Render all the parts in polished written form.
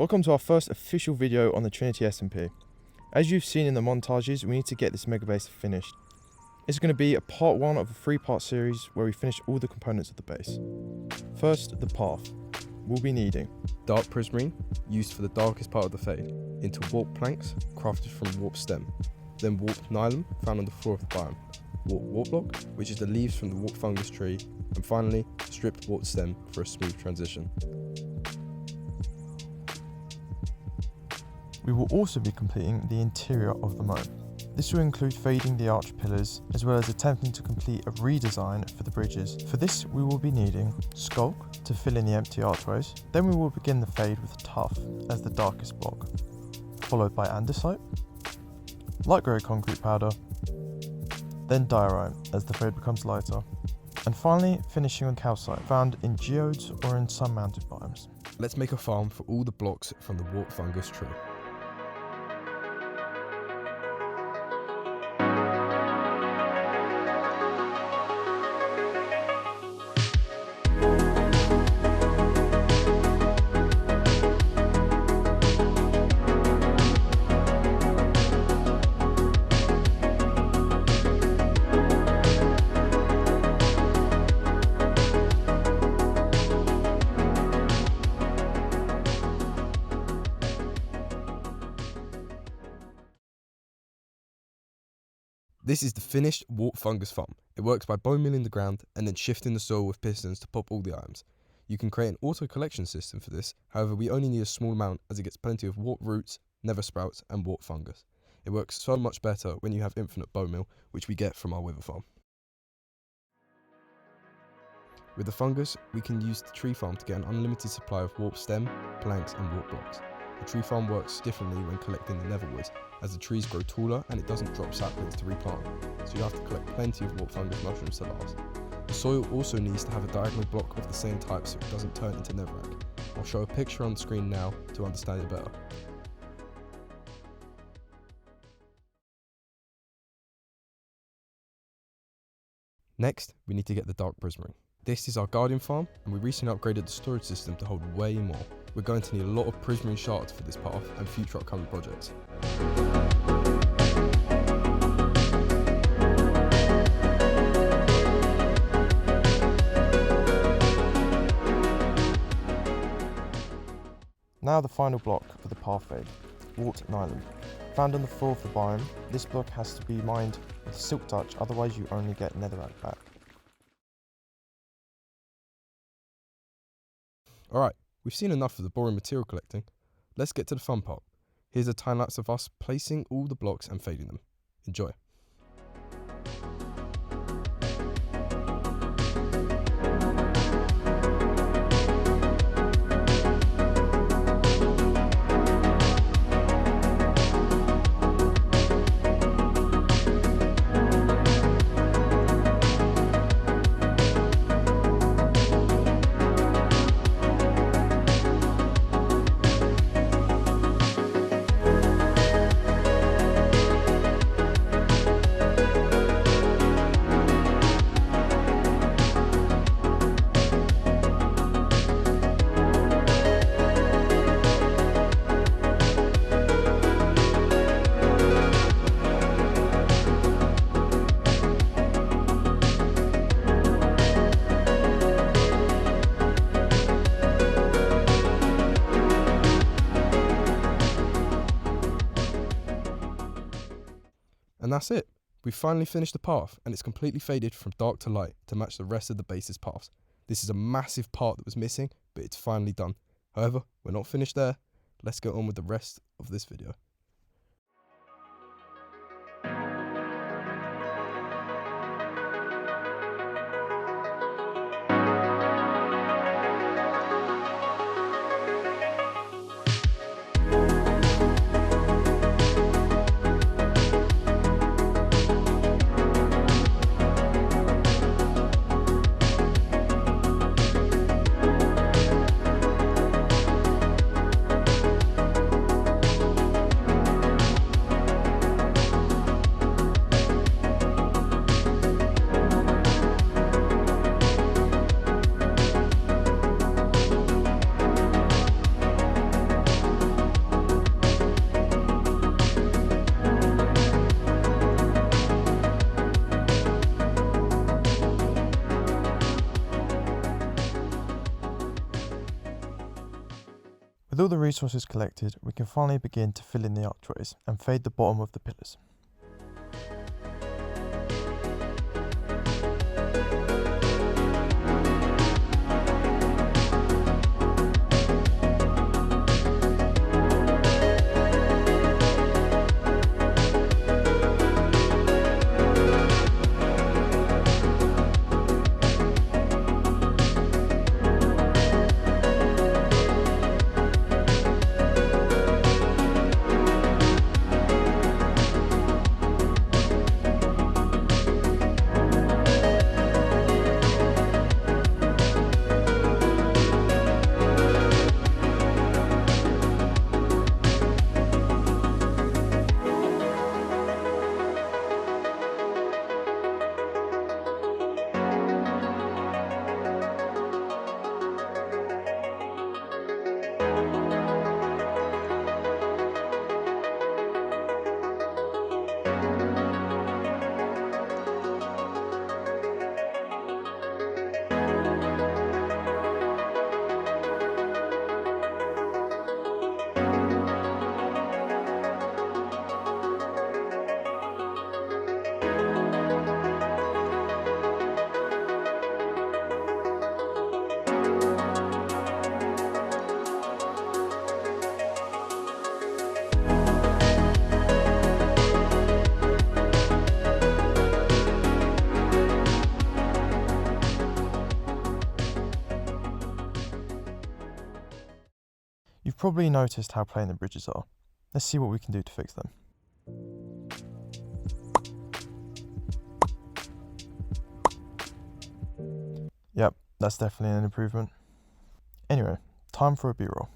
Welcome to our first official video on the Trinity SMP. As you've seen in the montages, we need to get this mega base finished. It's going to be a part 1 of a 3-part series where we finish all the components of the base. First, the path. We'll be needing dark prismarine, used for the darkest part of the fade, into warp planks, crafted from warp stem, then warped nylon, found on the floor of the biome, warp block, which is the leaves from the warp fungus tree, and finally, stripped warp stem for a smooth transition. We will also be completing the interior of the moat. This will include fading the arch pillars, as well as attempting to complete a redesign for the bridges. For this, we will be needing sculk to fill in the empty archways. Then we will begin the fade with tuff as the darkest block, followed by andesite, light grey concrete powder, then diorite as the fade becomes lighter, and finally finishing on calcite, found in geodes or in some mounted biomes. Let's make a farm for all the blocks from the warp fungus tree. This is the finished warp fungus farm. It works by bone milling the ground and then shifting the soil with pistons to pop all the items. You can create an auto collection system for this, however we only need a small amount as it gets plenty of warp roots, nether sprouts and warp fungus. It works so much better when you have infinite bone mill, which we get from our wither farm. With the fungus, we can use the tree farm to get an unlimited supply of warp stem, planks and warp blocks. The tree farm works differently when collecting the nether wood, as the trees grow taller and it doesn't drop saplings to replant, so you have to collect plenty of warp fungus mushrooms to last. The soil also needs to have a diagonal block of the same type so it doesn't turn into netherrack. I'll show a picture on the screen now to understand it better. Next, we need to get the dark prismarine. This is our guardian farm, and we recently upgraded the storage system to hold way more. We're going to need a lot of prismarine shards for this path and future upcoming projects. Now the final block for the path fade, warped nylon. Found on the floor of the biome, this block has to be mined with silk touch, otherwise you only get netherrack back. Alright, we've seen enough of the boring material collecting. Let's get to the fun part. Here's a time lapse of us placing all the blocks and fading them. Enjoy. And that's it. We've finally finished the path, and it's completely faded from dark to light to match the rest of the base's paths. This is a massive part that was missing, but it's finally done. However, we're not finished there. Let's get on with the rest of this video. With all the resources collected, we can finally begin to fill in the archways and fade the bottom of the pillars. You've probably noticed how plain the bridges are. Let's see what we can do to fix them. Yep, that's definitely an improvement. Anyway, time for a B-roll.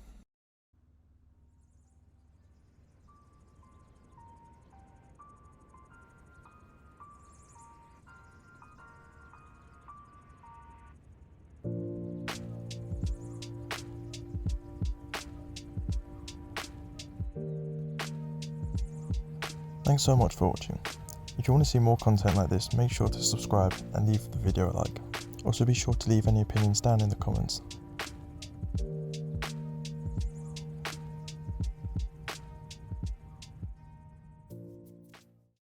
Thanks so much for watching. If you want to see more content like this, make sure to subscribe and leave the video a like. Also be sure to leave any opinions down in the comments.